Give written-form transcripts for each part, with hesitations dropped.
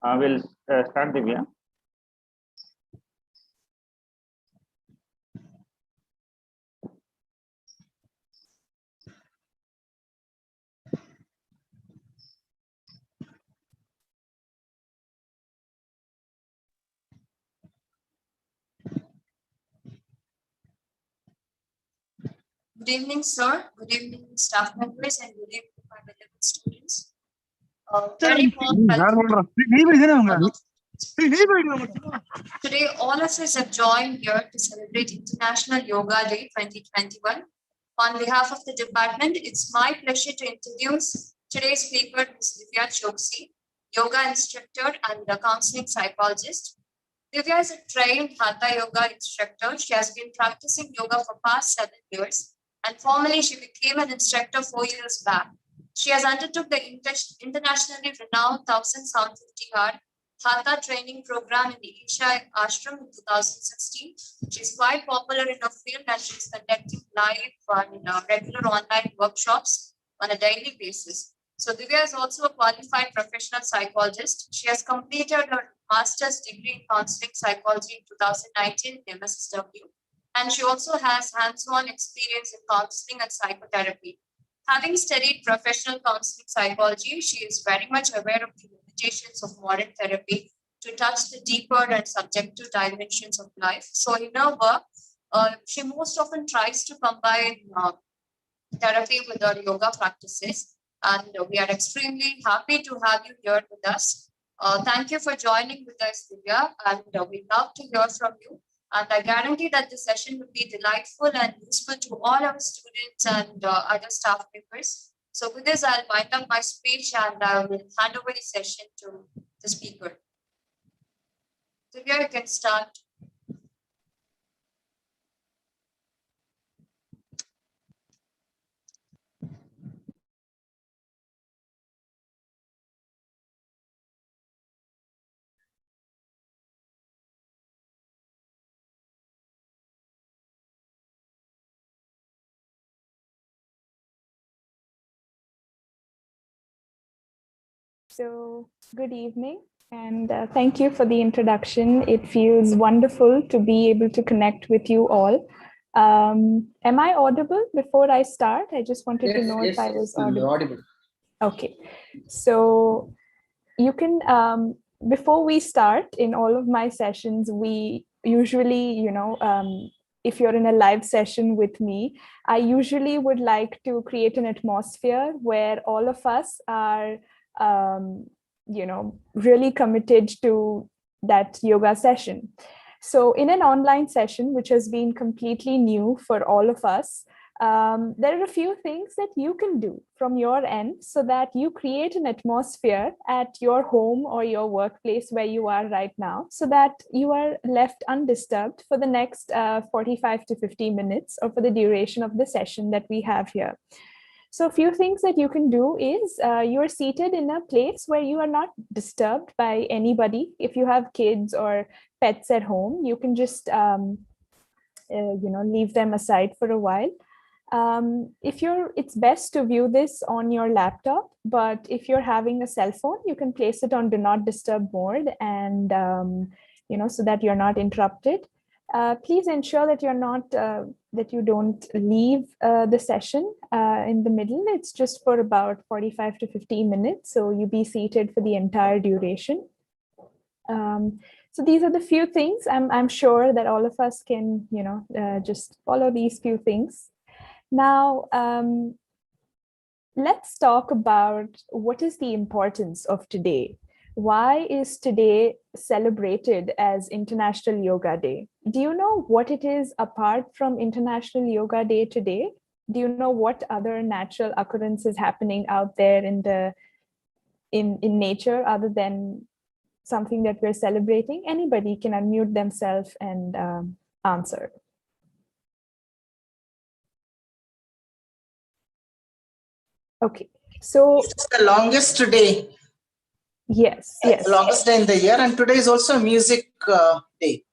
We'll start, Divya. Good evening, sir. Good evening, staff members, and good evening, my beloved students. Very warm welcome. Today, all of us have joined here to celebrate International Yoga Day 2021. On behalf of the department, it's my pleasure to introduce today's speaker, Ms. Divya Chokshi, yoga instructor and a counseling psychologist. Divya is a trained Hatha yoga instructor. She has been practicing yoga for past 7 years, and formally she became an instructor 4 years back. She has undertook the internationally renowned 1000 Sound 50-hour Hatha training program in the Isha Ashram in 2016. She is quite popular in her field and she is conducting live and regular online workshops on a daily basis. So Divya is also a qualified professional psychologist. She has completed her master's degree in counseling psychology in 2019 in MSW. And she also has hands-on experience in counseling and psychotherapy. Having studied professional counseling psychology, she is very much aware of the limitations of modern therapy to touch the deeper and subjective dimensions of life. So in her work, she most often tries to combine therapy with her yoga practices. And we are extremely happy to have you here with us. Thank you for joining with us, Divya, and we'd love to hear from you. And I guarantee that the session will be delightful and useful to all our students and other staff members. So with this, I'll wind up my speech and I will hand over the session to the speaker. Divya, you can start. So, good evening, and thank you for the introduction. It feels wonderful to be able to connect with you all. Am I audible before I start? I just wanted to know if I was audible. Okay, so you can, before we start, in all of my sessions, we usually, if you're in a live session with me, I usually would like to create an atmosphere where all of us are really committed to that yoga session. So in an online session, which has been completely new for all of us, there are a few things that you can do from your end so that you create an atmosphere at your home or your workplace where you are right now, so that you are left undisturbed for the next 45 to 50 minutes or for the duration of the session that we have here. So a few things that you can do is you're seated in a place where you are not disturbed by anybody. If you have kids or pets at home, you can just leave them aside for a while. It's best to view this on your laptop, but if you're having a cell phone, you can place it on do not disturb mode and so that you're not interrupted. Please ensure that that you don't leave the session in the middle. It's just for about 45 to 50 minutes. So you be seated for the entire duration. So these are the few things. I'm sure that all of us can, just follow these few things. Now, let's talk about what is the importance of today. Why is today celebrated as International Yoga Day? Do you know what it is apart from International Yoga Day today? Do you know what other natural occurrence is happening out there in nature other than something that we're celebrating? Anybody can unmute themselves and answer. Okay, so it's the longest day. Yes. The longest day in the year, and today is also music day.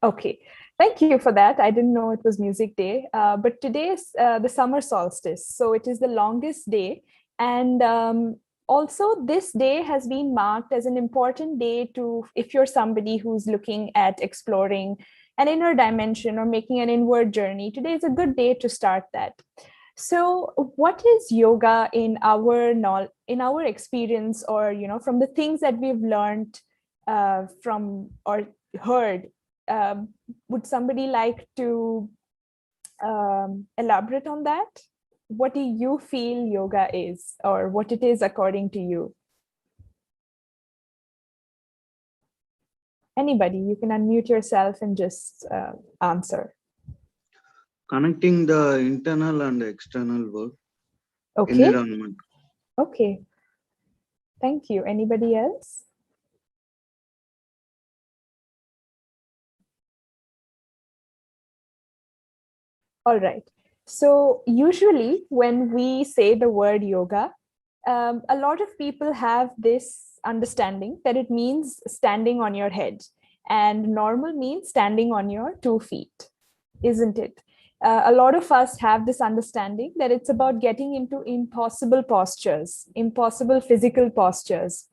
Okay, thank you for that. I didn't know it was music day, but today is the summer solstice, so it is the longest day. And also, this day has been marked as an important day to, if you're somebody who's looking at exploring an inner dimension or making an inward journey, today is a good day to start that. So what is yoga in our experience, or from the things that we've learned from or heard? Would somebody like to elaborate on that? What do you feel yoga is, or what it is according to you? Anybody, you can unmute yourself and just answer. Connecting the internal and external world, Okay. environment. Okay. Thank you. Anybody else? All right. So usually when we say the word yoga, a lot of people have this understanding that it means standing on your head, and normal means standing on your 2 feet, isn't it? A lot of us have this understanding that it's about getting into impossible postures, impossible physical postures.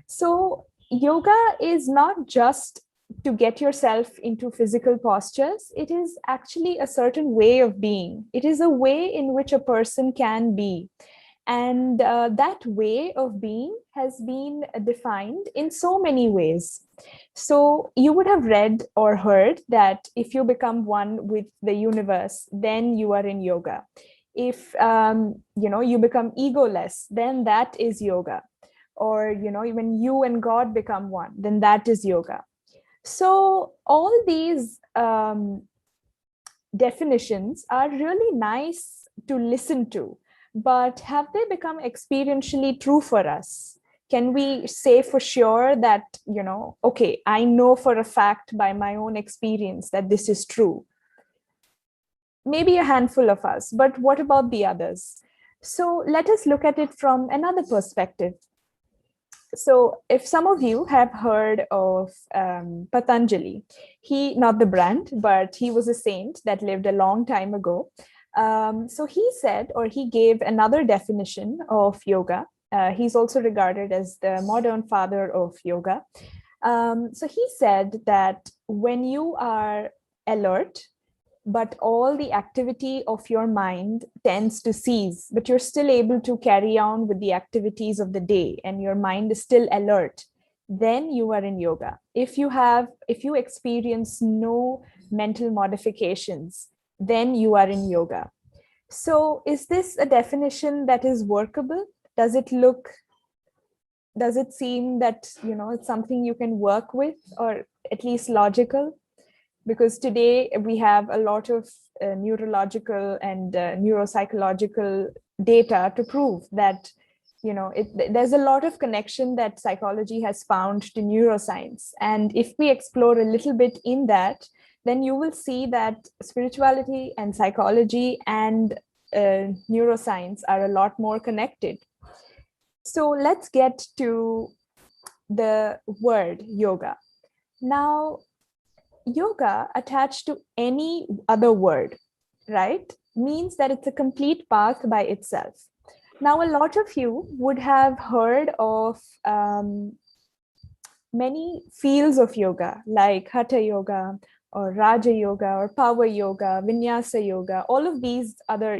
So yoga is not just to get yourself into physical postures. It is actually a certain way of being. It is a way in which a person can be. And that way of being has been defined in so many ways. So you would have read or heard that if you become one with the universe, then you are in yoga. If you become egoless, then that is yoga. Or when you and God become one, then that is yoga. So all these definitions are really nice to listen to, but have they become experientially true for us? Can we say for sure that, okay, I know for a fact by my own experience that this is true? Maybe a handful of us, but what about the others? So let us look at it from another perspective. So if some of you have heard of Patanjali, not the brand, but he was a saint that lived a long time ago. So he said, or he gave another definition of yoga. He's also regarded as the modern father of yoga. So he said that when you are alert, but all the activity of your mind tends to cease, but you're still able to carry on with the activities of the day and your mind is still alert, then you are in yoga. If you experience no mental modifications, then you are in yoga. So is this a definition that is workable? Does it seem that it's something you can work with, or at least logical? Because today we have a lot of neurological and neuropsychological data to prove that there's a lot of connection that psychology has found to neuroscience. And if we explore a little bit in that, then you will see that spirituality and psychology and neuroscience are a lot more connected. So let's get to the word yoga. Now, yoga attached to any other word, right, means that it's a complete path by itself. Now, a lot of you would have heard of many fields of yoga, like Hatha yoga or Raja yoga or power yoga, vinyasa yoga, all of these other,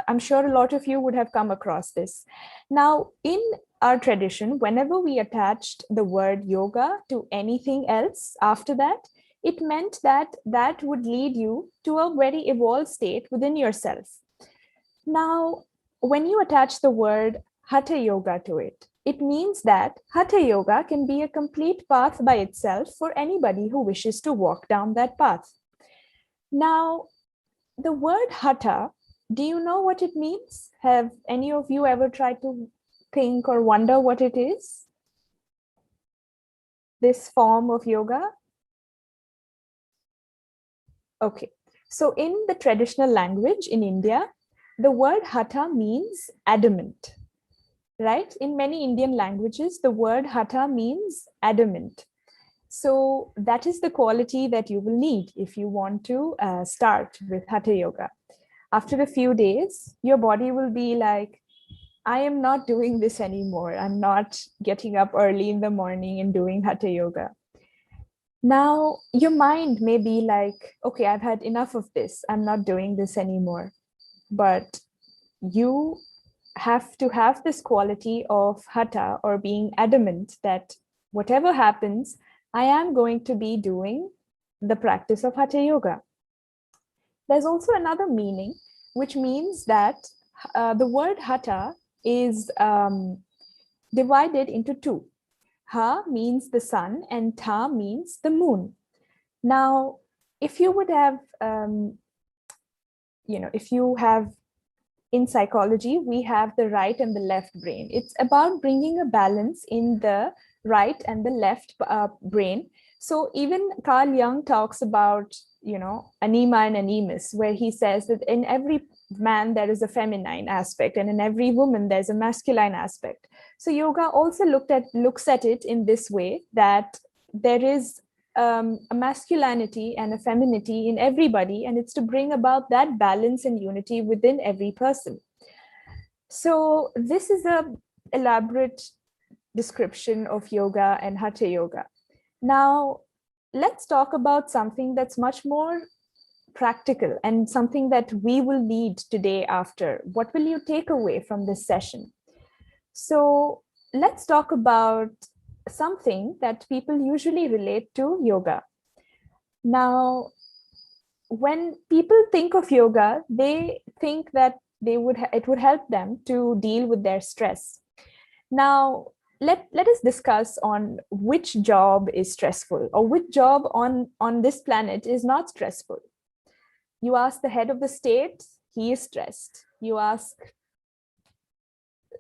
I'm sure a lot of you would have come across this. Now, in our tradition, whenever we attached the word yoga to anything else after that, it meant that that would lead you to a very evolved state within yourself. Now, when you attach the word Hatha yoga to it, it means that Hatha yoga can be a complete path by itself for anybody who wishes to walk down that path. Now, the word Hatha, do you know what it means? Have any of you ever tried to think or wonder what it is? This form of yoga? Okay, so in the traditional language in India, the word Hatha means adamant, right? In many Indian languages, the word Hatha means adamant. So that is the quality that you will need if you want to start with Hatha yoga. After a few days, your body will be like, I am not doing this anymore. I'm not getting up early in the morning and doing hatha yoga. Now, your mind may be like, okay, I've had enough of this. I'm not doing this anymore. But you have to have this quality of hatha, or being adamant that whatever happens, I am going to be doing the practice of hatha yoga. There's also another meaning, which means that the word hatha is divided into two. Ha means the sun and ta means the moon. Now, if you would have, if you have, in psychology, we have the right and the left brain. It's about bringing a balance in the right and the left brain. So even Carl Jung talks about, anima and animus, where he says that in every man there is a feminine aspect, and in every woman there's a masculine aspect. So yoga also looks at it in this way, that there is a masculinity and a femininity in everybody, and it's to bring about that balance and unity within every person. So this is a elaborate description of yoga and hatha yoga. Now, let's talk about something that's much more practical and something that we will need today after. What will you take away from this session? So let's talk about something that people usually relate to yoga. Now, when people think of yoga, they think that it would help them to deal with their stress. Now, let us discuss on which job is stressful, or which job on this planet is not stressful. You ask the head of the state, he is stressed. You ask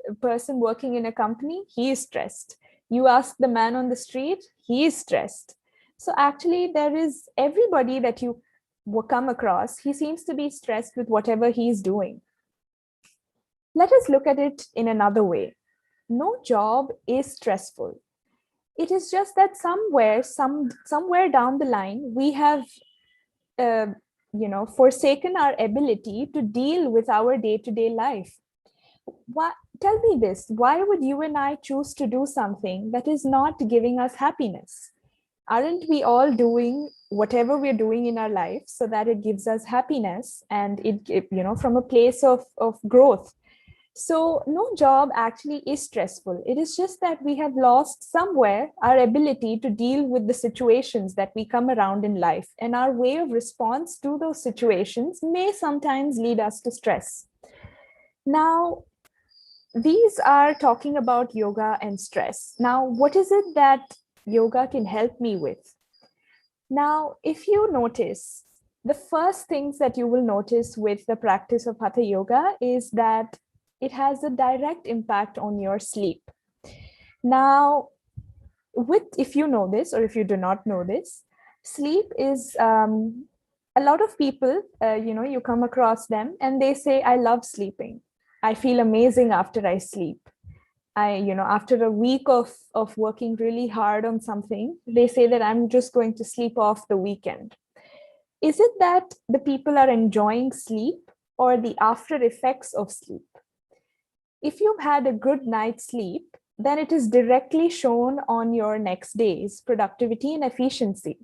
a person working in a company, he is stressed. You ask the man on the street, he is stressed. So actually, there is everybody that you will come across, he seems to be stressed with whatever he's doing. Let us look at it in another way. No job is stressful. It is just that somewhere down the line, we have forsaken our ability to deal with our day-to-day life. Tell me this, why would you and I choose to do something that is not giving us happiness? Aren't we all doing whatever we're doing in our life so that it gives us happiness, and it from a place of growth? So no job actually is stressful. It is just that we have lost somewhere our ability to deal with the situations that we come around in life, and our way of response to those situations may sometimes lead us to stress. Now, these are talking about yoga and stress. Now, what is it that yoga can help me with? Now, if you notice, the first things that you will notice with the practice of hatha yoga is that it has a direct impact on your sleep. Now, if you know this, or if you do not know this, sleep is a lot of people, you come across them and they say, I love sleeping. I feel amazing after I sleep. After a week of working really hard on something, they say that I'm just going to sleep off the weekend. Is it that the people are enjoying sleep, or the after effects of sleep? If you've had a good night's sleep, then it is directly shown on your next day's productivity and efficiency.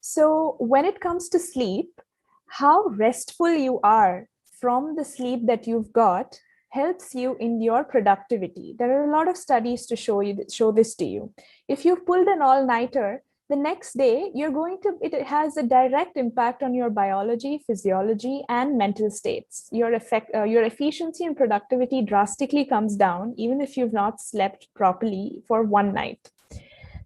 So when it comes to sleep, how restful you are from the sleep that you've got helps you in your productivity. There are a lot of studies to show this to you. If you've pulled an all-nighter, the next day it has a direct impact on your biology, physiology, and mental states. Your efficiency and productivity drastically comes down, even if you've not slept properly for one night.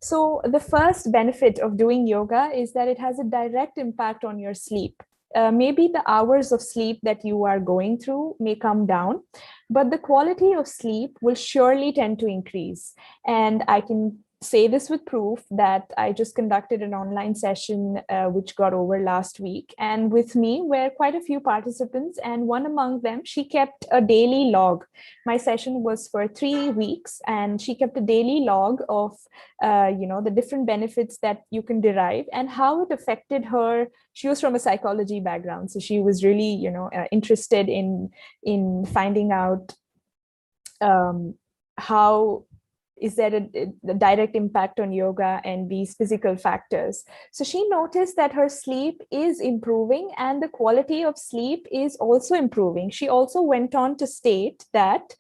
So the first benefit of doing yoga is that it has a direct impact on your sleep. Maybe the hours of sleep that you are going through may come down, but the quality of sleep will surely tend to increase. And I can say this with proof that I just conducted an online session which got over last week, and with me were quite a few participants, and one among them, she kept a daily log. My session was for 3 weeks, and she kept a daily log of the different benefits that you can derive and how it affected her. She was from a psychology background, so she was really interested in finding out how is there a direct impact on yoga and these physical factors. So she noticed that her sleep is improving and the quality of sleep is also improving. She also went on to state that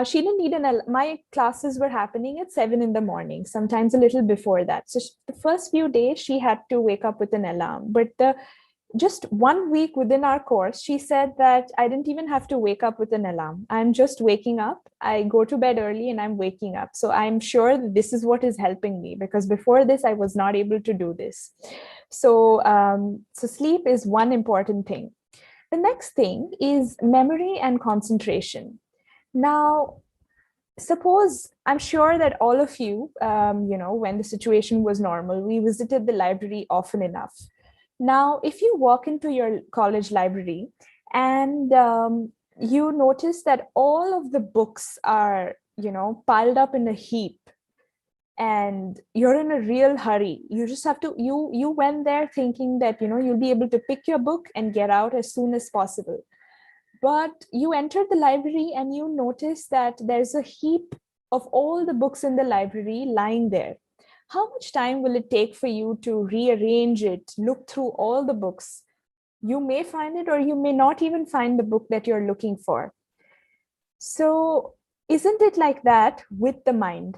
she didn't need my classes were happening at 7 in the morning, sometimes a little before that. So the first few days she had to wake up with an alarm, but just 1 week within our course, she said that I didn't even have to wake up with an alarm. I'm just waking up. I go to bed early and I'm waking up. So I'm sure that this is what is helping me, because before this, I was not able to do this. So, so sleep is one important thing. The next thing is memory and concentration. Now, suppose, I'm sure that all of you, when the situation was normal, we visited the library often enough. Now, if you walk into your college library and you notice that all of the books are, piled up in a heap, and you're in a real hurry, you just have to, you went there thinking that, you'll be able to pick your book and get out as soon as possible. But you entered the library and you notice that there's a heap of all the books in the library lying there. How much time will it take for you to rearrange it, look through all the books? You may find it, or you may not even find the book that you're looking for. So isn't it like that with the mind?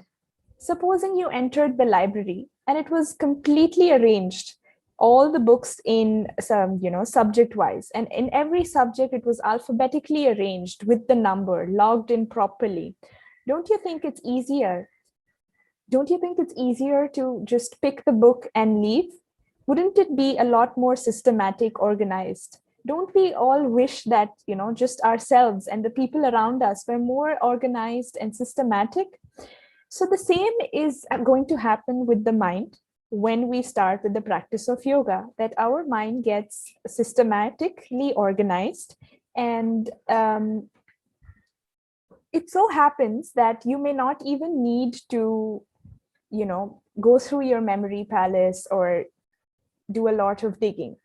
Supposing you entered the library and it was completely arranged, all the books in some, subject wise, and in every subject it was alphabetically arranged with the number logged in properly. Don't you think it's easier? Don't you think it's easier to just pick the book and leave? Wouldn't it be a lot more systematic, organized? Don't we all wish that, just ourselves and the people around us were more organized and systematic? So the same is going to happen with the mind when we start with the practice of yoga, that our mind gets systematically organized. And it so happens that you may not even need to, go through your memory palace or do a lot of digging.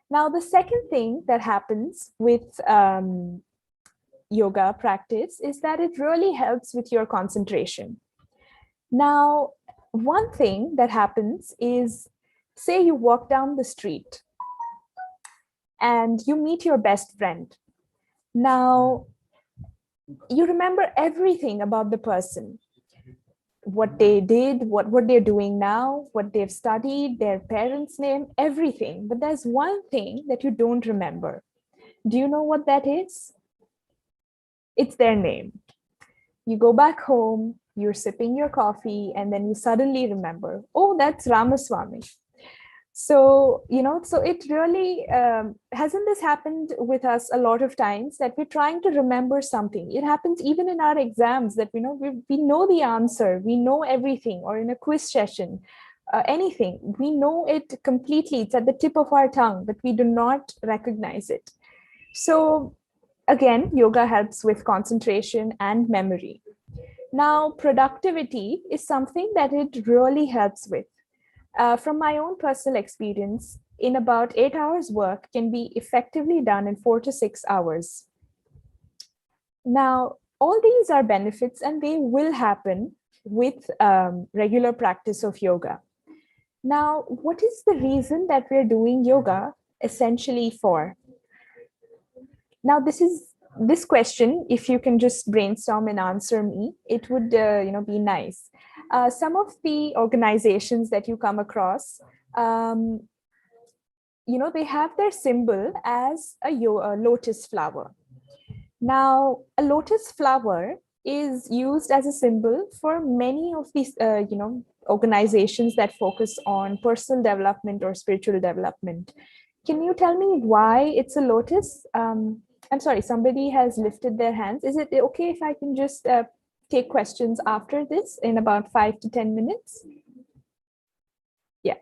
Now, the second thing that happens with yoga practice is that it really helps with your concentration. Now, one thing that happens is, say you walk down the street and you meet your best friend. Now, you remember everything about the person, what they did, what they're doing now, what they've studied, their parents' name, everything. But there's one thing that you don't remember. Do you know what that is? It's their name. You go back home, you're sipping your coffee, and then you suddenly remember, oh, that's Ramaswamy. So, so it really, hasn't this happened with us a lot of times, that we're trying to remember something? It happens even in our exams, that we know the answer, we know everything, or in a quiz session, anything, we know it completely, it's at the tip of our tongue, but we do not recognize it. So again, yoga helps with concentration and memory. Now, productivity is something that it really helps with. From my own personal experience, in about 8 hours work can be effectively done in 4 to 6 hours. Now, all these are benefits and they will happen with regular practice of yoga. Now, what is the reason that we're doing yoga essentially for? Now, this question, if you can just brainstorm and answer me, it would be nice. Some of the organizations that you come across, they have their symbol as a lotus flower. Now, a lotus flower is used as a symbol for many of these, organizations that focus on personal development or spiritual development. Can you tell me why it's a lotus? I'm sorry, somebody has lifted their hands. Is it okay if I can just take questions after this in about 5 to 10 minutes? Yeah.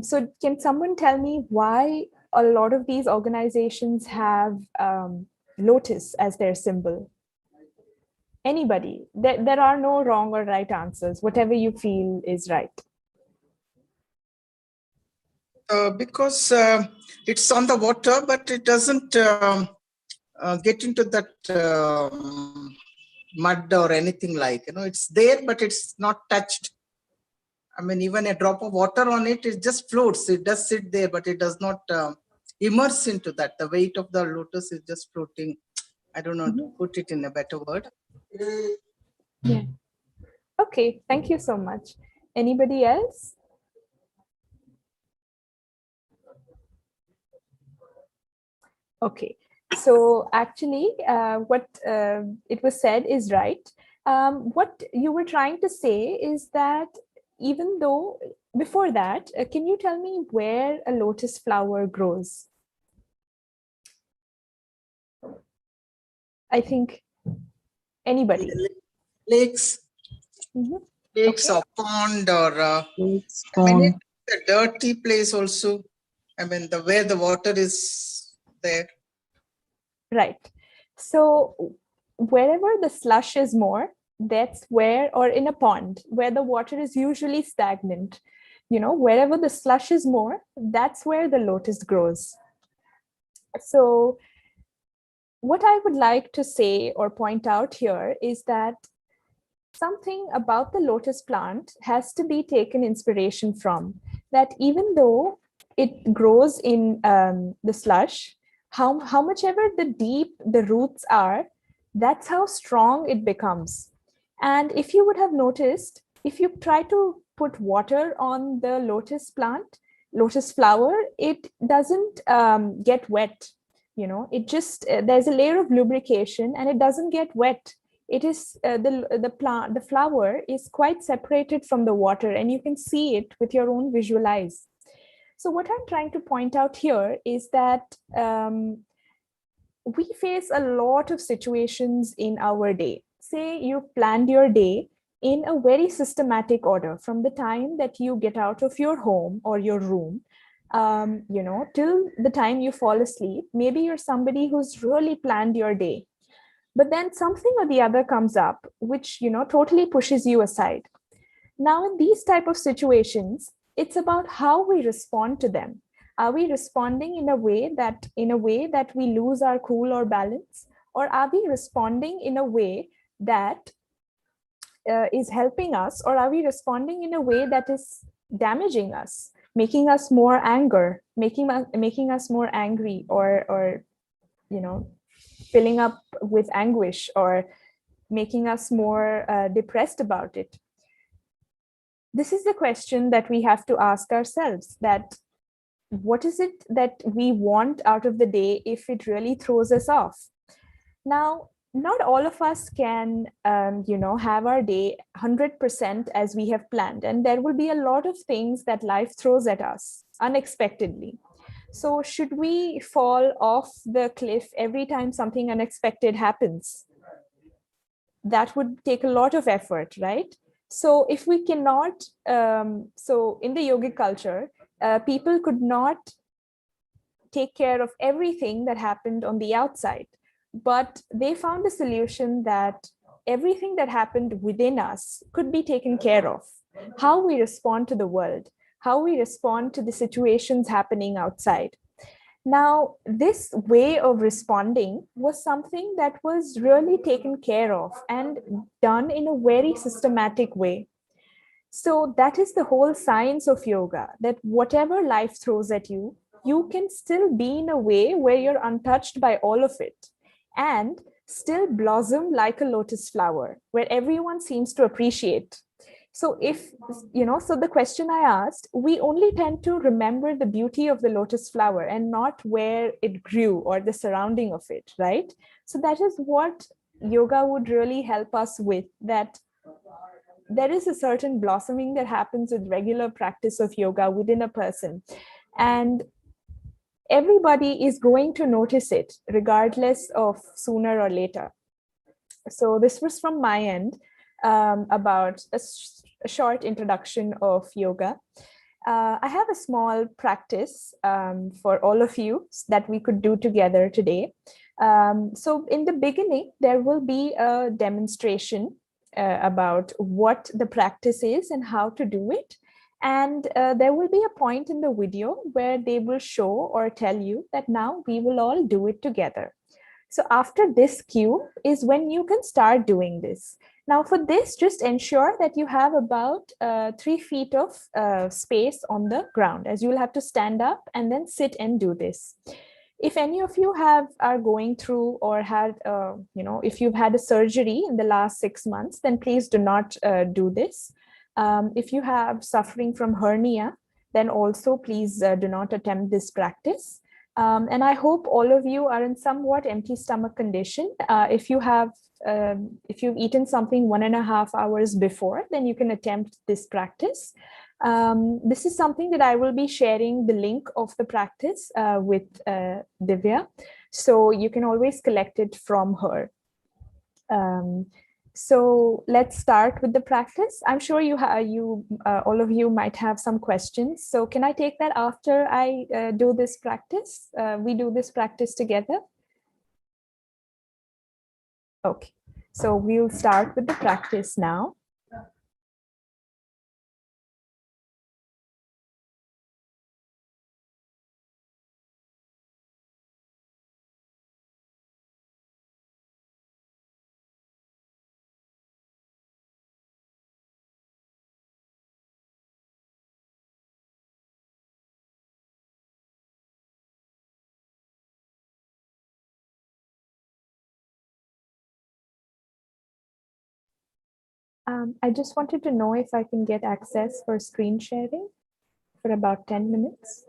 So can someone tell me why a lot of these organizations have lotus as their symbol? Anybody? There are no wrong or right answers. Whatever you feel is right. Because it's on the water, but it doesn't get into that mud or anything like, it's there, but it's not touched. I mean, even a drop of water on it, it just floats. It does sit there, but it does not immerse into that. The weight of the lotus is just floating. I don't know to put it in a better word. Yeah. Okay, thank you so much. Anybody else? Okay, so actually what it was said is right. What you were trying to say is that even though, before that, can you tell me where a lotus flower grows? I think anybody. Lakes, Mhm. lakes Okay. or pond or It's I mean, gone. it's a dirty place also. I mean, where the water is there. Right. So wherever the slush is more, that's where, or in a pond where the water is usually stagnant, wherever the slush is more, that's where the lotus grows. So what I would like to say or point out here is that something about the lotus plant has to be taken inspiration from, that even though it grows in the slush, how much ever the deep the roots are, that's how strong it becomes. And if you would have noticed, if you try to put water on the lotus plant, lotus flower, it doesn't get wet. It just there's a layer of lubrication and it doesn't get wet. It is the flower is quite separated from the water, and you can see it with your own visual eyes. So what I'm trying to point out here is that we face a lot of situations in our day. Say you planned your day in a very systematic order from the time that you get out of your home or your room, till the time you fall asleep. Maybe you're somebody who's really planned your day, but then something or the other comes up which totally pushes you aside. Now in these type of situations, it's about how we respond to them. Are we responding in a way that we lose our cool or balance, or are we responding in a way that is helping us, or are we responding in a way that is damaging us, making us more anger, making us more angry, or filling up with anguish, or making us more depressed about it? This is the question that we have to ask ourselves, that what is it that we want out of the day if it really throws us off? Now, not all of us can, have our day 100% as we have planned. And there will be a lot of things that life throws at us unexpectedly. So should we fall off the cliff every time something unexpected happens? That would take a lot of effort, right? So if we cannot, so in the yogic culture, people could not take care of everything that happened on the outside, but they found a solution that everything that happened within us could be taken care of. How we respond to the world, how we respond to the situations happening outside. Now, this way of responding was something that was really taken care of and done in a very systematic way. So that is the whole science of yoga, that whatever life throws at you, you can still be in a way where you're untouched by all of it and still blossom like a lotus flower, where everyone seems to appreciate. So so the question I asked, we only tend to remember the beauty of the lotus flower and not where it grew or the surrounding of it, right? So that is what yoga would really help us with, that there is a certain blossoming that happens with regular practice of yoga within a person. And everybody is going to notice it regardless of sooner or later. So this was from my end, about a short introduction of yoga. I have a small practice for all of you that we could do together today. So in the beginning, there will be a demonstration about what the practice is and how to do it. And there will be a point in the video where they will show or tell you that now we will all do it together. So after this cue is when you can start doing this. Now for this, just ensure that you have about 3 feet of space on the ground, as you'll have to stand up and then sit and do this. If any of you are going through or had, if you've had a surgery in the last 6 months, then please do not do this. If you have suffering from hernia, then also please do not attempt this practice. And I hope all of you are in somewhat empty stomach condition. If you've eaten something 1.5 hours before, then you can attempt this practice. This is something that I will be sharing the link of the practice with Divya. So you can always collect it from her. So let's start with the practice. I'm sure all of you might have some questions. So can I take that after I do this practice? We do this practice together. Okay, so we'll start with the practice now. I just wanted to know if I can get access for screen sharing for about 10 minutes.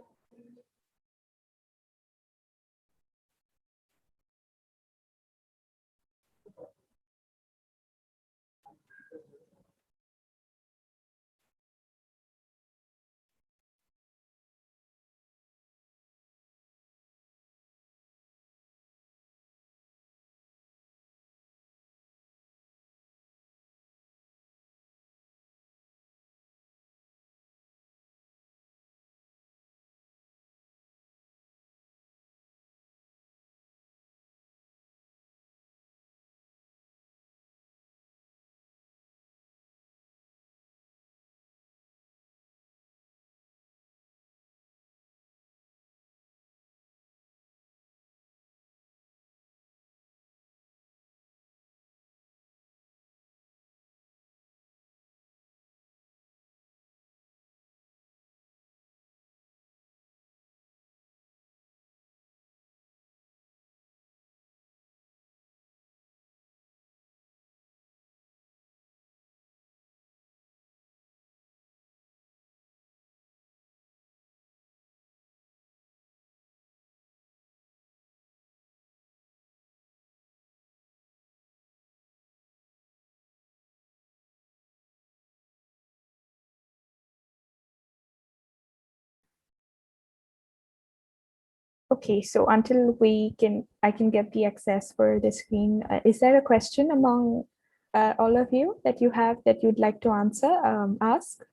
Okay, so until I can get the access for the screen, is there a question among all of you that you have that you'd like to ask?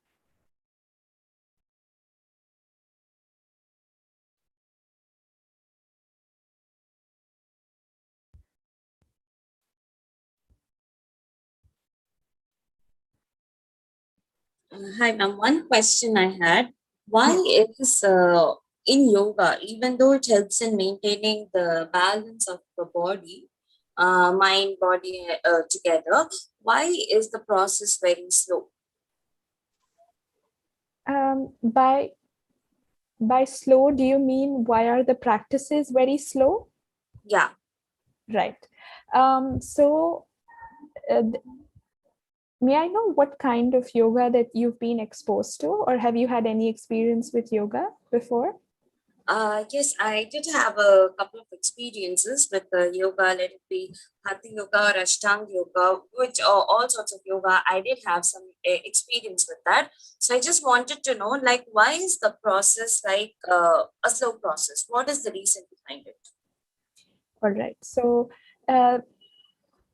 Hi, ma'am. One question I had. Why is in yoga, even though it helps in maintaining the balance of the body, mind, body together, why is the process very slow? By slow, do you mean why are the practices very slow? Yeah. Right. So may I know what kind of yoga that you've been exposed to, or have you had any experience with yoga before? Yes, I did have a couple of experiences with yoga, let it be Hatha yoga or Ashtanga yoga, which are all sorts of yoga. I did have some experience with that. So I just wanted to know, like, why is the process like a slow process? What is the reason behind it? All right. So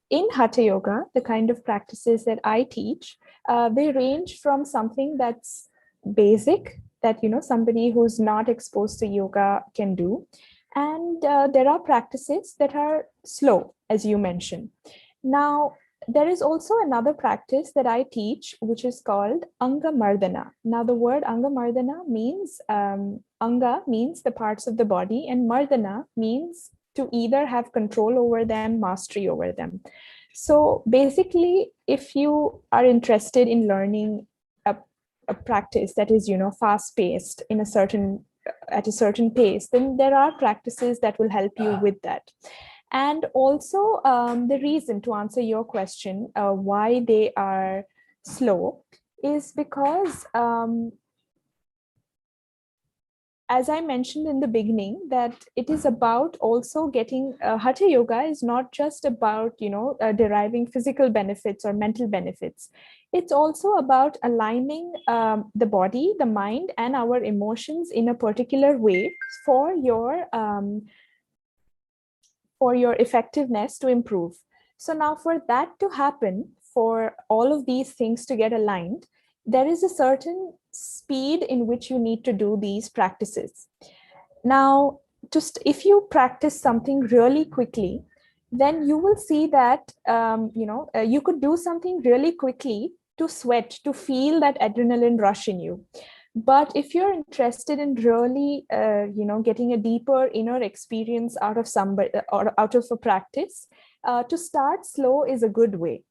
in Hatha Yoga, the kind of practices that I teach, they range from something that's basic that somebody who's not exposed to yoga can do, and there are practices that are slow, as you mentioned. Now, there is also another practice that I teach, which is called Anga Mardana. Now, the word Anga Mardana means Anga means the parts of the body, and Mardana means to either have control over them, mastery over them. So basically, if you are interested in learning a practice that is, fast paced at a certain pace, then there are practices that will help you with that. And also, the reason, to answer your question, why they are slow is because, as I mentioned in the beginning, that it is about also getting Hatha Yoga is not just about, deriving physical benefits or mental benefits. It's also about aligning the body, the mind, and our emotions in a particular way for your effectiveness to improve. So now, for that to happen, for all of these things to get aligned, there is a certain speed in which you need to do these practices. Now, just if you practice something really quickly, then you will see that you could do something really quickly to sweat, to feel that adrenaline rush in you. But if you're interested in really, getting a deeper inner experience out of somebody or out of a practice, to start slow is a good way.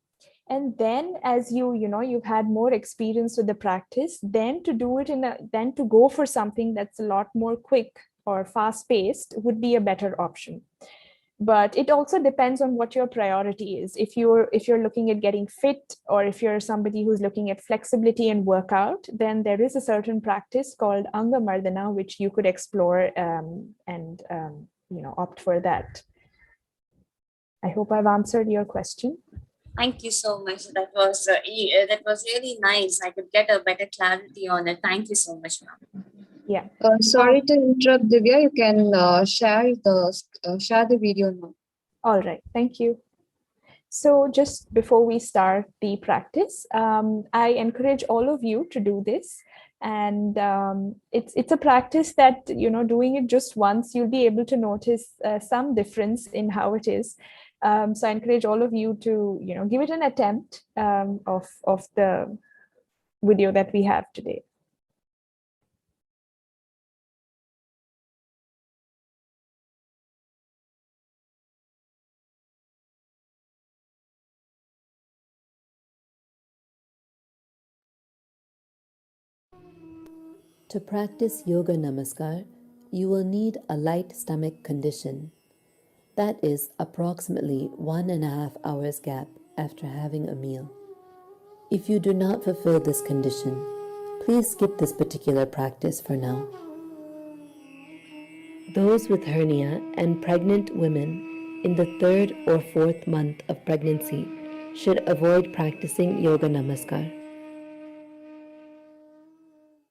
And then, as you've had more experience with the practice, then to do it then to go for something that's a lot more quick or fast paced would be a better option. But it also depends on what your priority is. If you're looking at getting fit, or if you're somebody who's looking at flexibility and workout, then there is a certain practice called Anga Mardana, which you could explore and opt for that. I hope I've answered your question. Thank you so much. That was really nice. I could get a better clarity on it. Thank you so much, ma'am. Yeah. Sorry to interrupt, Divya. You can share the video now. All right. Thank you. So just before we start the practice, I encourage all of you to do this. And it's a practice that, doing it just once, you'll be able to notice some difference in how it is. So I encourage all of you to, give it an attempt of the video that we have today. To practice Yoga Namaskar, you will need a light stomach condition. That is approximately 1.5 hours gap after having a meal. If you do not fulfill this condition, please skip this particular practice for now. Those with hernia and pregnant women in the 3rd or 4th month of pregnancy should avoid practicing Yoga Namaskar.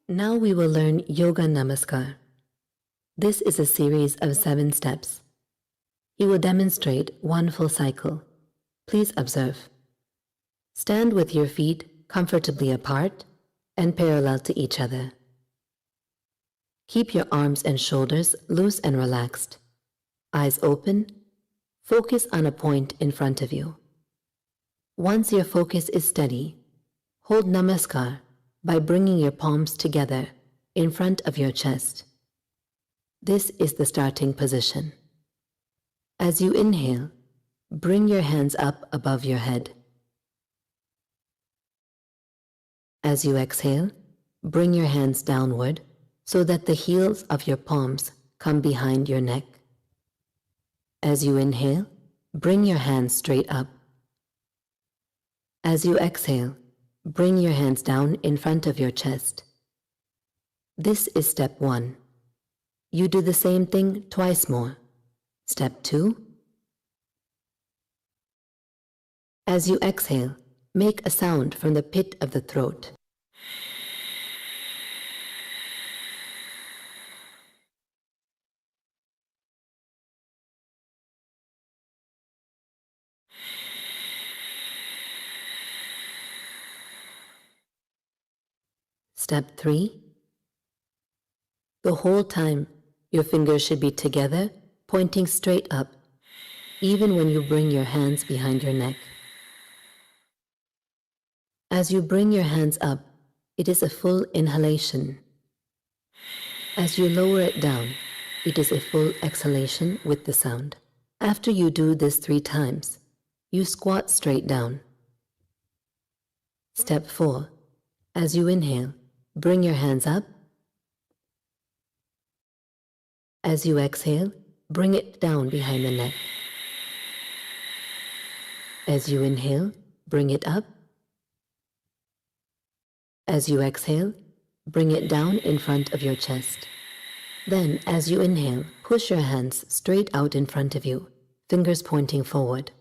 Now we will learn Yoga Namaskar. This is a series of 7 steps. He will demonstrate one full cycle. Please observe. Stand with your feet comfortably apart and parallel to each other. Keep your arms and shoulders loose and relaxed. Eyes open. Focus on a point in front of you. Once your focus is steady, hold Namaskar by bringing your palms together in front of your chest. This is the starting position. As you inhale, bring your hands up above your head. As you exhale, bring your hands downward so that the heels of your palms come behind your neck. As you inhale, bring your hands straight up. As you exhale, bring your hands down in front of your chest. This is step 1. You do the same thing twice more. Step 2. As you exhale, make a sound from the pit of the throat. Step 3. The whole time, your fingers should be together, pointing straight up, even when you bring your hands behind your neck. As you bring your hands up, it is a full inhalation. As you lower it down, it is a full exhalation with the sound. After you do this 3 times, you squat straight down. Step 4. As you inhale, bring your hands up. As you exhale, bring it down behind the neck. As you inhale, bring it up. As you exhale, bring it down in front of your chest. Then, as you inhale, push your hands straight out in front of you, fingers pointing forward.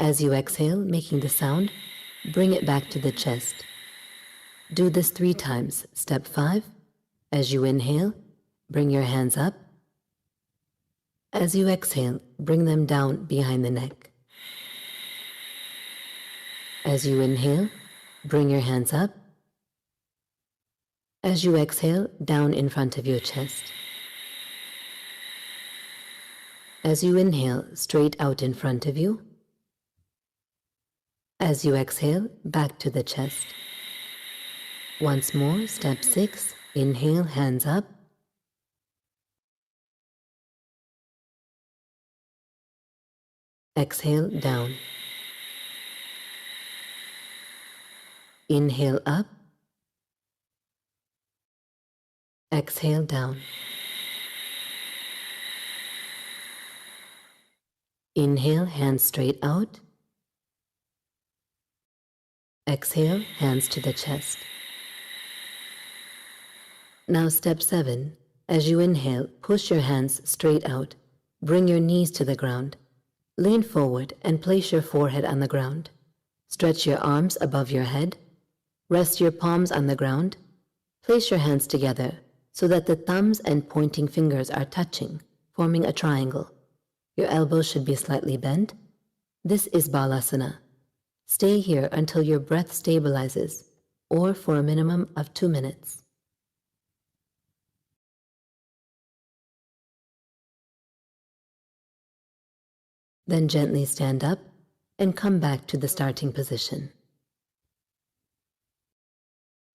As you exhale, making the sound, bring it back to the chest. Do this 3 times. Step 5. As you inhale, bring your hands up. As you exhale, bring them down behind the neck. As you inhale, bring your hands up. As you exhale, down in front of your chest. As you inhale, straight out in front of you. As you exhale, back to the chest. Once more, step 6, inhale, hands up. Exhale, down. Inhale up. Exhale, down. Inhale, hands straight out. Exhale, hands to the chest. Now step 7. As you inhale, push your hands straight out. Bring your knees to the ground. Lean forward and place your forehead on the ground. Stretch your arms above your head. Rest your palms on the ground. Place your hands together so that the thumbs and pointing fingers are touching, forming a triangle. Your elbows should be slightly bent. This is Balasana. Stay here until your breath stabilizes, or for a minimum of 2 minutes. Then gently stand up and come back to the starting position.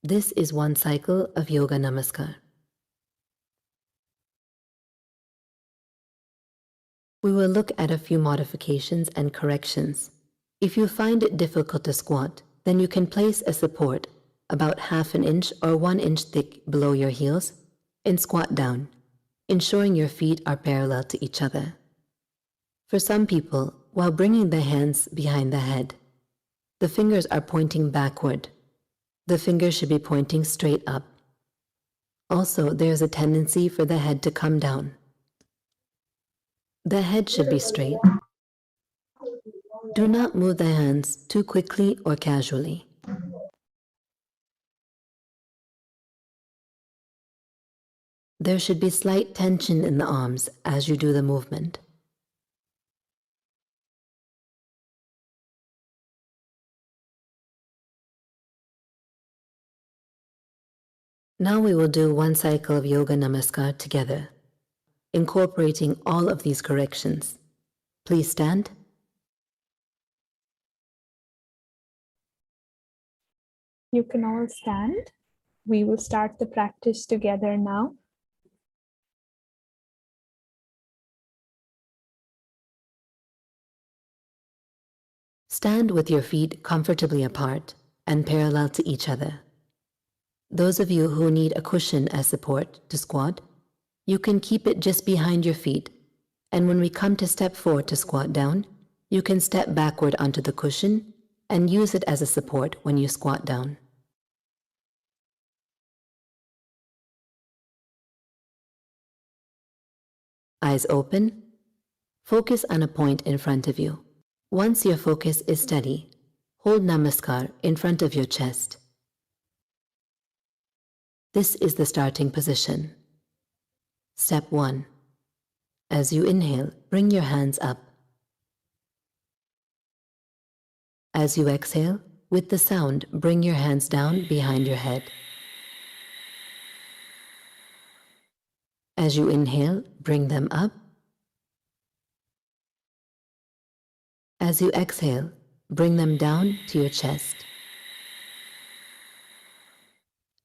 This is one cycle of Yoga Namaskar. We will look at a few modifications and corrections. If you find it difficult to squat, then you can place a support about 1/2 inch or 1 inch thick below your heels and squat down, ensuring your feet are parallel to each other. For some people, while bringing the hands behind the head, the fingers are pointing backward. The fingers should be pointing straight up. Also, there is a tendency for the head to come down. The head should be straight. Do not move the hands too quickly or casually. There should be slight tension in the arms as you do the movement. Now we will do one cycle of Yoga Namaskar together, incorporating all of these corrections. Please stand. You can all stand. We will start the practice together now. Stand with your feet comfortably apart and parallel to each other. Those of you who need a cushion as support to squat, you can keep it just behind your feet, and when we come to step 4 to squat down, you can step backward onto the cushion and use it as a support when you squat down. Eyes open. Focus on a point in front of you. Once your focus is steady, hold Namaskar in front of your chest. This is the starting position. Step 1. As you inhale, bring your hands up. As you exhale, with the sound, bring your hands down behind your head. As you inhale, bring them up. As you exhale, bring them down to your chest.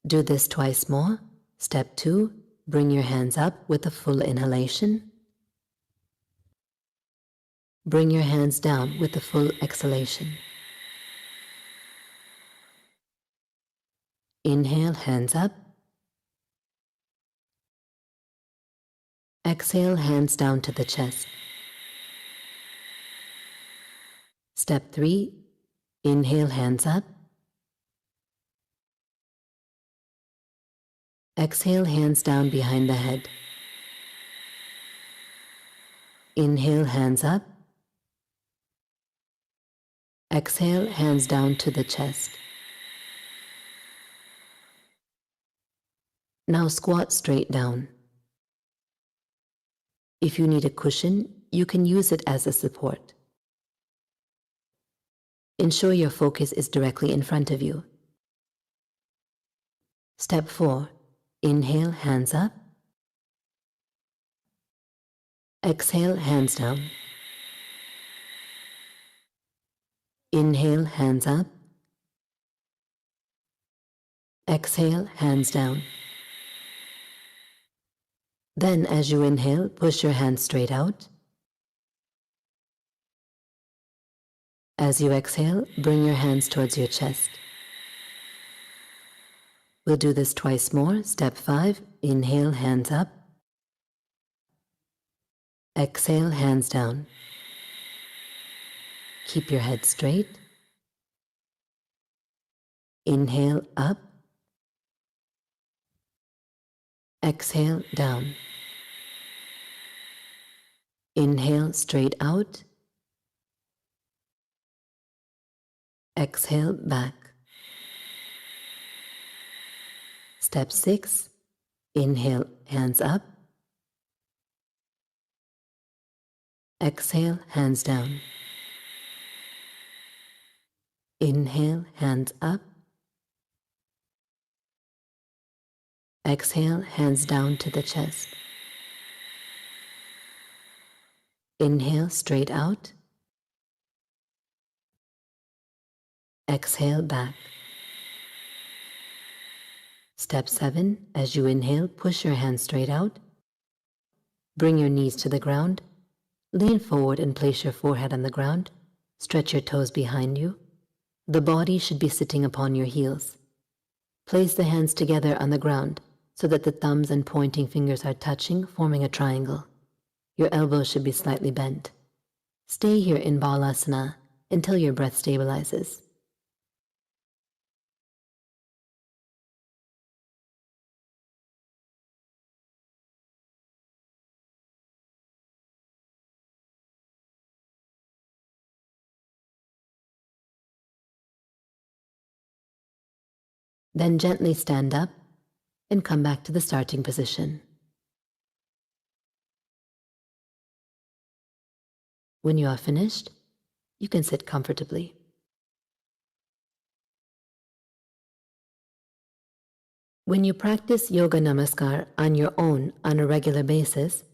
Do this twice more. Step 2, bring your hands up with a full inhalation. Bring your hands down with the full exhalation. Inhale, hands up. Exhale, hands down to the chest. Step 3, inhale, hands up. Exhale, hands down behind the head. Inhale, hands up. Exhale, hands down to the chest. Now squat straight down. If you need a cushion, you can use it as a support. Ensure your focus is directly in front of you. Step 4, inhale, hands up. Exhale, hands down. Inhale, hands up. Exhale, hands down. Then, as you inhale, push your hands straight out. As you exhale, bring your hands towards your chest. We'll do this twice more. Step 5, inhale, hands up. Exhale, hands down. Keep your head straight. Inhale, up. Exhale, down. Inhale, straight out. Exhale, back. Step 6, inhale, hands up. Exhale, hands down. Inhale, hands up. Exhale, hands down to the chest. Inhale, straight out. Exhale, back. Step 7, as you inhale, push your hands straight out. Bring your knees to the ground. Lean forward and place your forehead on the ground. Stretch your toes behind you. The body should be sitting upon your heels. Place the hands together on the ground so that the thumbs and pointing fingers are touching, forming a triangle. Your elbows should be slightly bent. Stay here in Balasana until your breath stabilizes. Then gently stand up and come back to the starting position. When you are finished, you can sit comfortably. When you practice Yoga Namaskar on your own on a regular basis,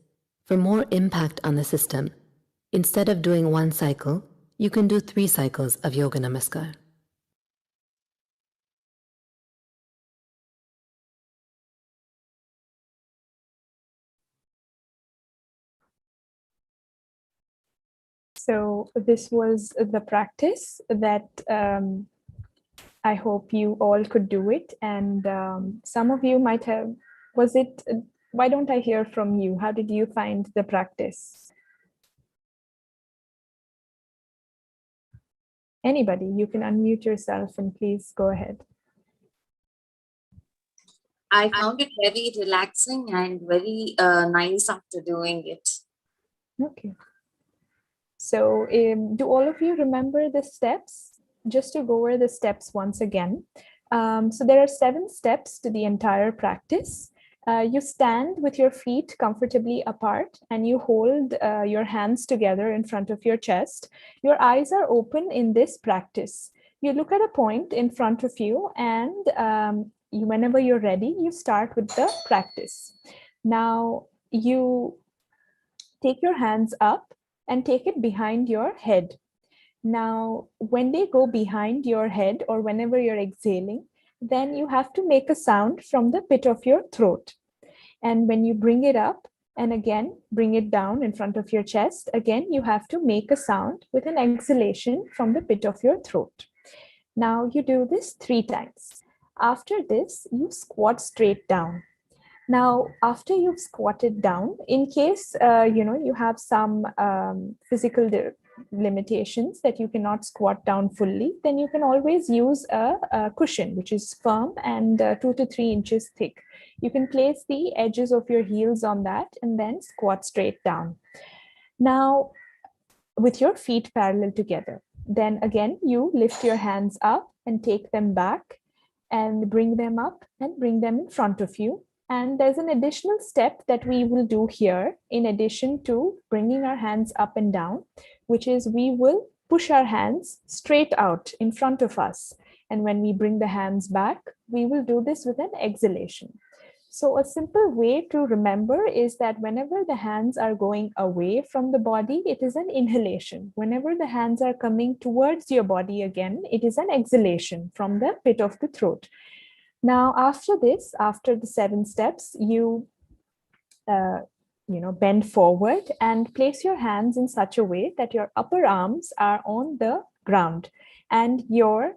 for more impact on the system, instead of doing 1 cycle, you can do 3 cycles of Yoga Namaskar. So this was the practice that I hope you all could do it. And some of you might have, why don't I hear from you? How did you find the practice? Anybody, you can unmute yourself and please go ahead. I found it very relaxing and very nice after doing it. Okay. So do all of you remember the steps? Just to go over the steps once again. So there are 7 steps to the entire practice. You stand with your feet comfortably apart and you hold your hands together in front of your chest. Your eyes are open in this practice. You look at a point in front of you and whenever you're ready, you start with the practice. Now you take your hands up and take it behind your head. Now, when they go behind your head or whenever you're exhaling, then you have to make a sound from the pit of your throat. And when you bring it up, And again, bring it down in front of your chest. Again, you have to make a sound with an exhalation from the pit of your throat. Now you do this 3 times. After this, you squat straight down. Now, after you've squatted down, in case you have some physical limitations that you cannot squat down fully, then you can always use a cushion which is firm and 2 to 3 inches thick. You can place the edges of your heels on that and then squat straight down. Now, with your feet parallel together, then again, you lift your hands up and take them back and bring them up and bring them in front of you. And there's an additional step that we will do here in addition to bringing our hands up and down, which is we will push our hands straight out in front of us. And when we bring the hands back, we will do this with an exhalation. So a simple way to remember is that whenever the hands are going away from the body, it is an inhalation. Whenever the hands are coming towards your body again, it is an exhalation from the pit of the throat. Now, after this, after the 7 steps, you bend forward and place your hands in such a way that your upper arms are on the ground and your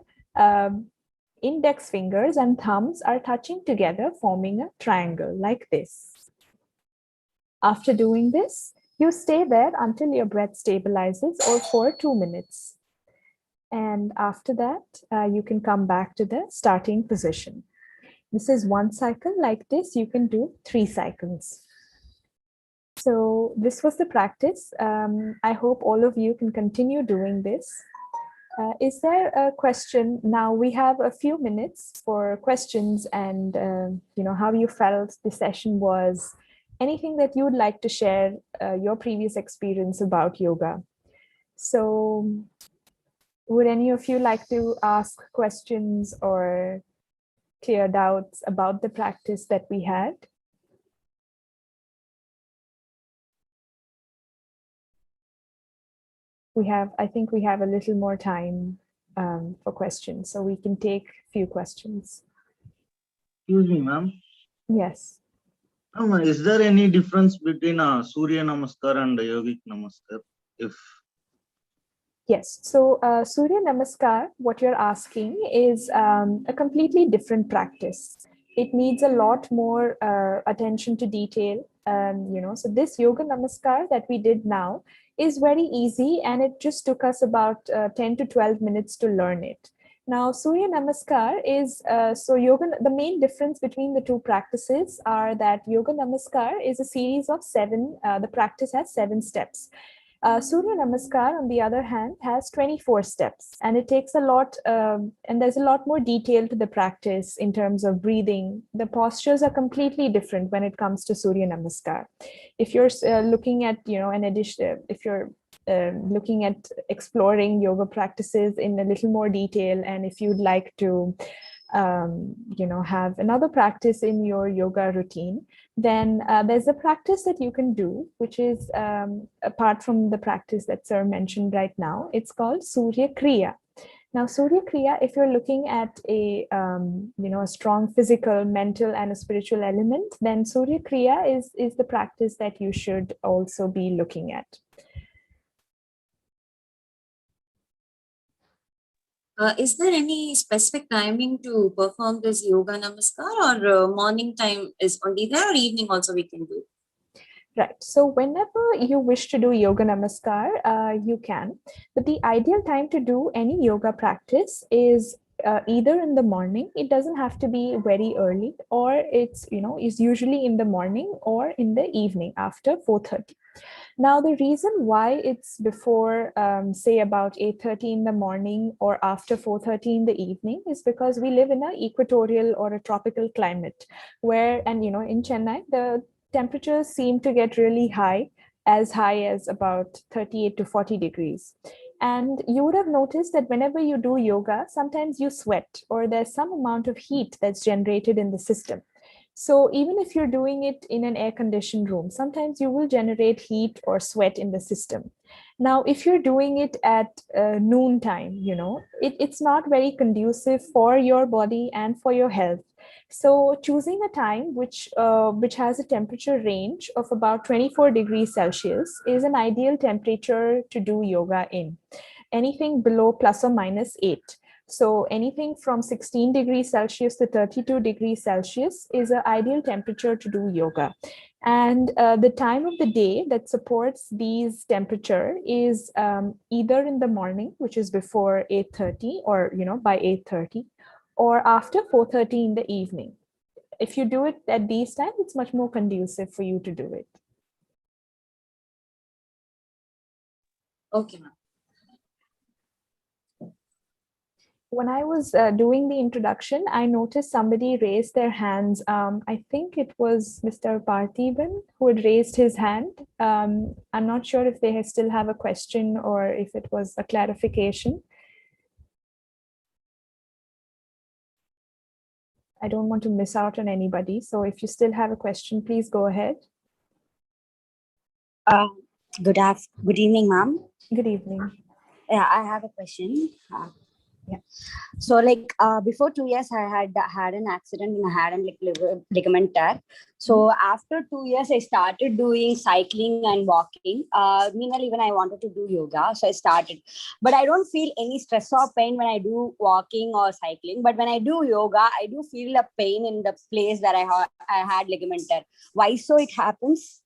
index fingers and thumbs are touching together, forming a triangle like this. After doing this, you stay there until your breath stabilizes or for 2 minutes. And after that, you can come back to the starting position. This is 1 cycle. Like this, you can do 3 cycles. So this was the practice. I hope all of you can continue doing this. Is there a question? Now we have a few minutes for questions and how you felt the session was. Anything that you would like to share your previous experience about yoga. So would any of you like to ask questions or clear doubts about the practice that we had? I think we have a little more time for questions, so we can take a few questions. Excuse me, ma'am. Yes. Is there any difference between Surya Namaskar and Yogic Namaskar? Yes. So Surya Namaskar, what you're asking is a completely different practice. It needs a lot more attention to detail. So this Yoga Namaskar that we did now is very easy, and it just took us about 10 to 12 minutes to learn it. Now, Surya Namaskar is, the main difference between the 2 practices are that Yoga Namaskar is a series of 7, the practice has 7 steps. Surya Namaskar, on the other hand, has 24 steps, and it takes a lot, and there's a lot more detail to the practice in terms of breathing. The postures are completely different when it comes to Surya Namaskar. If you're looking at, if you're looking at exploring yoga practices in a little more detail, and if you'd like to have another practice in your yoga routine, then there's a practice that you can do, which is apart from the practice that Sir mentioned right now. It's called Surya Kriya. Now, Surya Kriya, if you're looking at a strong physical, mental, and a spiritual element, then Surya Kriya is the practice that you should also be looking at. Is there any specific timing to perform this yoga namaskar, or morning time is only there, or evening also we can do? Right. So whenever you wish to do yoga namaskar, you can. But the ideal time to do any yoga practice is either in the morning. It doesn't have to be very early, or it's is usually in the morning or in the evening after 4:30. Now, the reason why it's before, say, about 8:30 in the morning or after 4:30 in the evening is because we live in an equatorial or a tropical climate where, and in Chennai, the temperatures seem to get really high as about 38 to 40 degrees. And you would have noticed that whenever you do yoga, sometimes you sweat or there's some amount of heat that's generated in the system. So even if you're doing it in an air-conditioned room, sometimes you will generate heat or sweat in the system. Now, if you're doing it at noontime, it's not very conducive for your body and for your health. So choosing a time which has a temperature range of about 24 degrees Celsius is an ideal temperature to do yoga in. Anything below plus or minus 8. So anything from 16 degrees Celsius to 32 degrees Celsius is an ideal temperature to do yoga. And the time of the day that supports these temperature is either in the morning, which is before 8:30 or, by 8:30, or after 4:30 in the evening. If you do it at these times, it's much more conducive for you to do it. Okay, ma'am. When I was doing the introduction, I noticed somebody raised their hands. I think it was Mr. Parthiban who had raised his hand. I'm not sure if they still have a question or if it was a clarification. I don't want to miss out on anybody. So if you still have a question, please go ahead. Good evening, ma'am. Good evening. Yeah, I have a question. Yeah. So, before 2 years, I had an accident and I had a ligament tear. So, after 2 years, I started doing cycling and walking. Meanwhile, even I wanted to do yoga, so I started. But I don't feel any stress or pain when I do walking or cycling. But when I do yoga, I do feel a pain in the place where I had ligament tear. Why so it happens?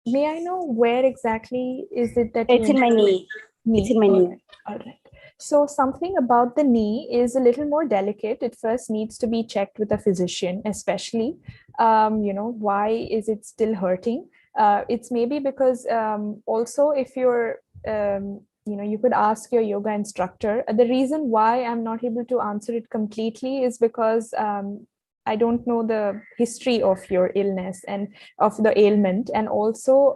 May I know where exactly is it that It's in my knee. It's in my knee. All right. So something about the knee is a little more delicate. It first needs to be checked with a physician, especially, why is it still hurting? It's maybe because also if you're, you could ask your yoga instructor. The reason why I'm not able to answer it completely is because I don't know the history of your illness and of the ailment. And also,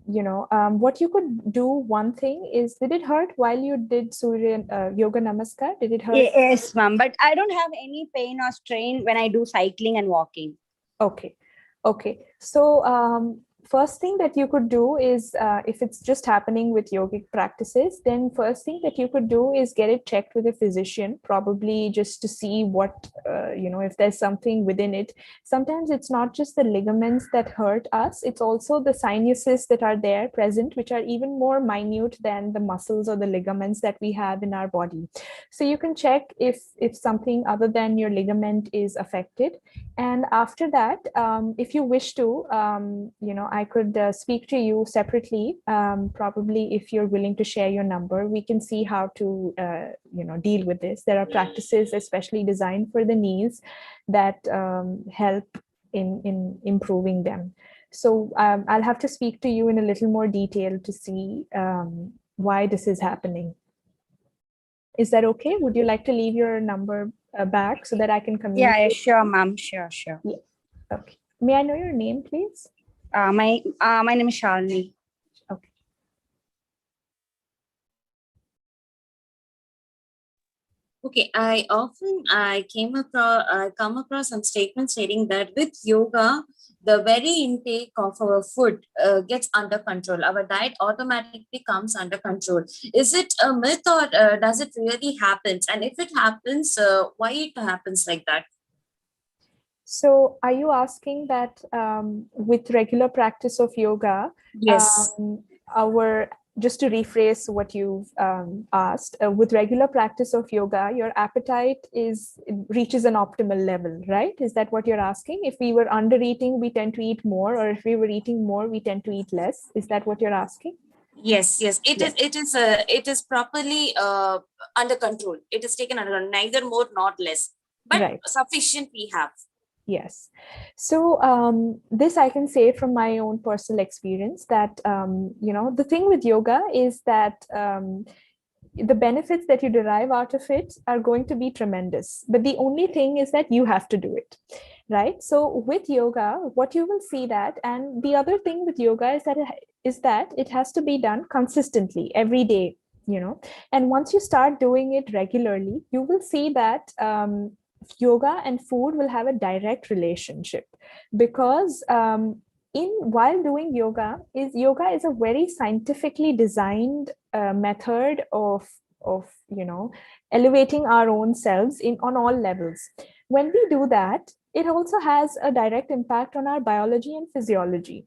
what you could do, one thing is, did it hurt while you did Surya Yoga Namaskar? Did it hurt? Yes, ma'am. But I don't have any pain or strain when I do cycling and walking. Okay. So first thing that you could do is, if it's just happening with yogic practices, then first thing that you could do is get it checked with a physician, probably just to see what, if there's something within it. Sometimes it's not just the ligaments that hurt us, it's also the sinuses that are there present, which are even more minute than the muscles or the ligaments that we have in our body. So you can check if something other than your ligament is affected. And after that, if you wish to, I could speak to you separately. Probably if you're willing to share your number, we can see how to, deal with this. There are practices especially designed for the knees that help in improving them. So I'll have to speak to you in a little more detail to see why this is happening. Is that okay? Would you like to leave your number back so that I can communicate? Yeah, sure, ma'am. Sure. Yeah. Okay. May I know your name, please? My name is Shalini. Okay. Okay, I come across some statements stating that with yoga, the very intake of our food gets under control. Our diet automatically comes under control. Is it a myth or does it really happen? And if it happens, why it happens like that? So are you asking that with regular practice of yoga, Yes. Just to rephrase what you've asked, with regular practice of yoga, your appetite reaches an optimal level, right? Is that what you're asking? If we were under eating, we tend to eat more, or if we were eating more, we tend to eat less. Is that what you're asking? Yes. It is properly under control. It is taken under control, neither more nor less, but right. Sufficient we have. Yes. So this I can say from my own personal experience that, the thing with yoga is that the benefits that you derive out of it are going to be tremendous. But the only thing is that you have to do it, right? So with yoga, what you will see that, and the other thing with yoga is that it has to be done consistently every day, and once you start doing it regularly, you will see that yoga and food will have a direct relationship, because while doing yoga is a very scientifically designed method of of, elevating our own selves on all levels. When we do that, it also has a direct impact on our biology and physiology.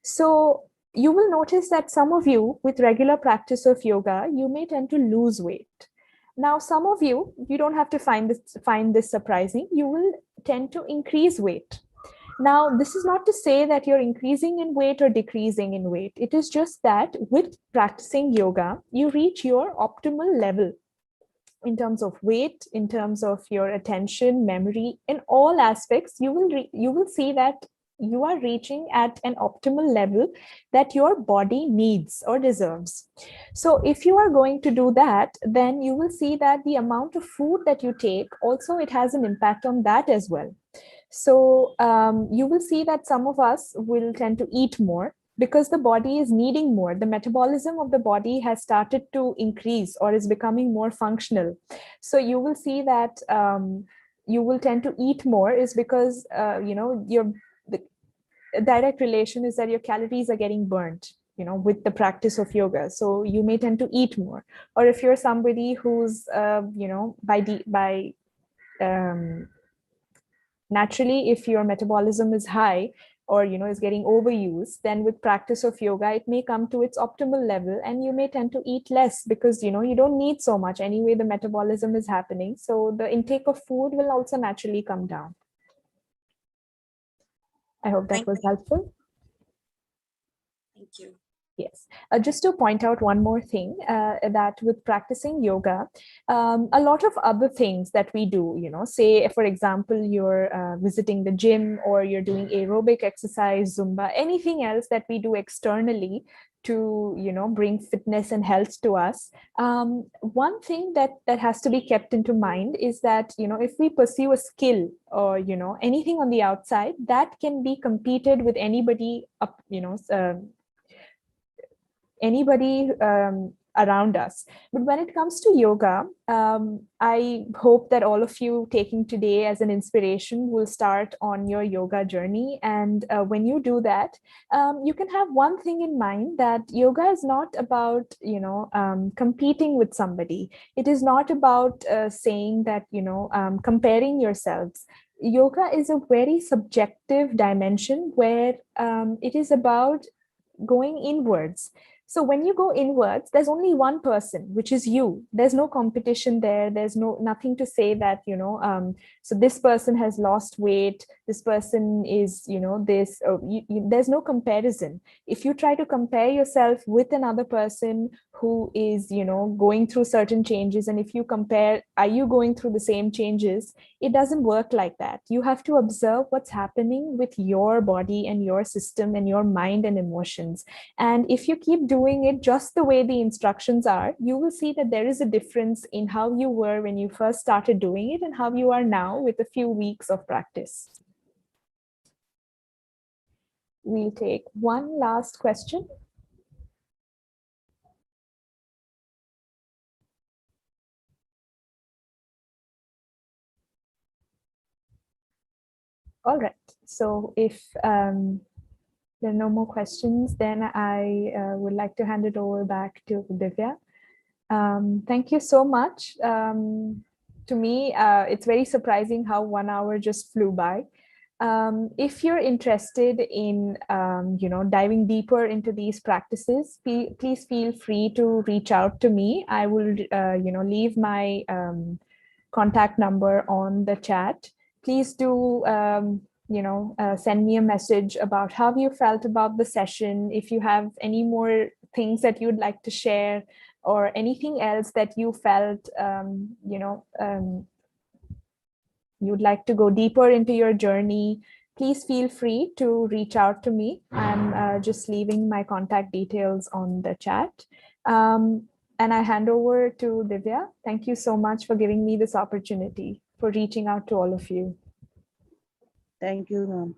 So you will notice that some of you with regular practice of yoga, you may tend to lose weight. Now, some of you don't have to find this surprising. You will tend to increase weight. Now, this is not to say that you're increasing in weight or decreasing in weight. It is just that with practicing yoga, you reach your optimal level in terms of weight, in terms of your attention, memory, in all aspects. You will see that you are reaching at an optimal level that your body needs or deserves. So if you are going to do that, then you will see that the amount of food that you take also, it has an impact on that as well. So you will see that some of us will tend to eat more because the body is needing more. The metabolism of the body has started to increase or is becoming more functional. So you will see that you will tend to eat more is because, the direct relation is that your calories are getting burnt, with the practice of yoga. So you may tend to eat more. Or if you're somebody who's, naturally, if your metabolism is high or is getting overused, then with practice of yoga it may come to its optimal level and you may tend to eat less because you don't need so much anyway. The metabolism is happening, so the intake of food will also naturally come down. I hope that Thank was you. helpful. Thank you. Yes. Just to point out one more thing, that with practicing yoga, a lot of other things that we do, say, for example, you're visiting the gym or you're doing aerobic exercise, Zumba, anything else that we do externally to, bring fitness and health to us. One thing that has to be kept into mind is that, if we pursue a skill or, anything on the outside, that can be competed with anybody up, anybody around us. But when it comes to yoga, I hope that all of you taking today as an inspiration will start on your yoga journey. And when you do that, you can have one thing in mind, that yoga is not about, competing with somebody. It is not about saying that, comparing yourselves. Yoga is a very subjective dimension where it is about going inwards. So when you go inwards, there's only one person, which is you. There's no competition there. There's nothing to say that, so this person has lost weight, this person is, this, there's no comparison. If you try to compare yourself with another person who is, going through certain changes, and if you compare, are you going through the same changes? It doesn't work like that. You have to observe what's happening with your body and your system and your mind and emotions. And if you keep doing it just the way the instructions are, you will see that there is a difference in how you were when you first started doing it and how you are now with a few weeks of practice. We'll take one last question. All right. So if there are no more questions, then I would like to hand it over back to Divya. Thank you so much. To me, it's very surprising how 1 hour just flew by. If you're interested in, diving deeper into these practices, please feel free to reach out to me. I will, leave my contact number on the chat. Please do, send me a message about how you felt about the session. If you have any more things that you'd like to share, or anything else that you felt, you'd like to go deeper into your journey, please feel free to reach out to me. I'm just leaving my contact details on the chat. And I hand over to Divya. Thank you so much for giving me this opportunity, for reaching out to all of you. Thank you, ma'am.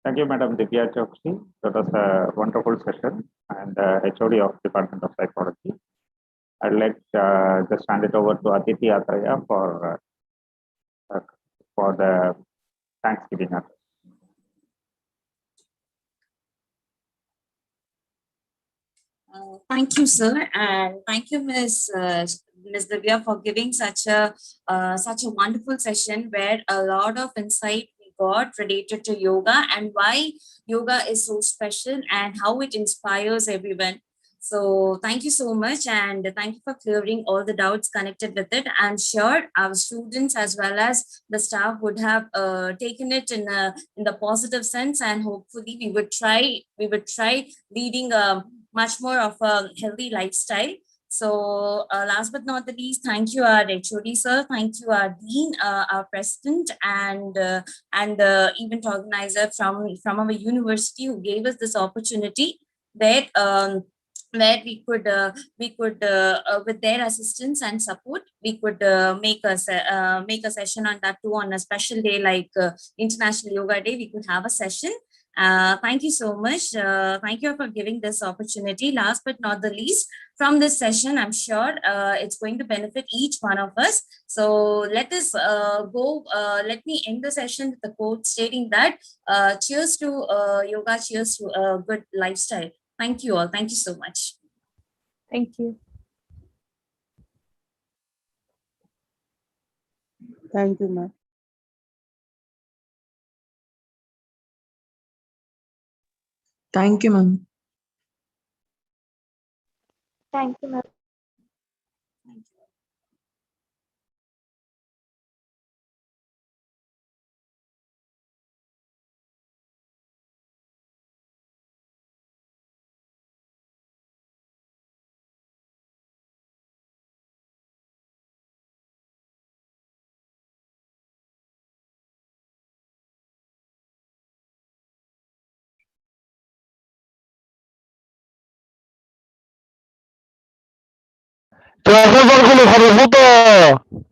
Thank you, Madam Divya Chokshi. That was a wonderful session, and HOD of Department of Psychology. I'd like just hand it over to Aditi Atraya for the Thanksgiving. Thank you, sir, and thank you, Ms. Divya, for giving such a wonderful session where a lot of insight we got related to yoga and why yoga is so special and how it inspires everyone. So thank you so much, and thank you for clearing all the doubts connected with it. I'm sure our students as well as the staff would have taken it in the positive sense, and hopefully we would try leading much more of a healthy lifestyle. So last but not the least, thank you, our HOD sir, thank you, our dean, our president, and the event organizer from our university who gave us this opportunity that where we could with their assistance and support we could make a session on that too, on a special day like International Yoga Day. We could have a session. Thank you so much. Thank you for giving this opportunity. Last but not the least, from this session, I'm sure it's going to benefit each one of us. So let us go. Let me end the session with the quote stating that cheers to yoga, cheers to a good lifestyle. Thank you all. Thank you so much. Thank you. Thank you, ma'am. Thank you, ma'am. Thank you, ma'am. Terima kasih,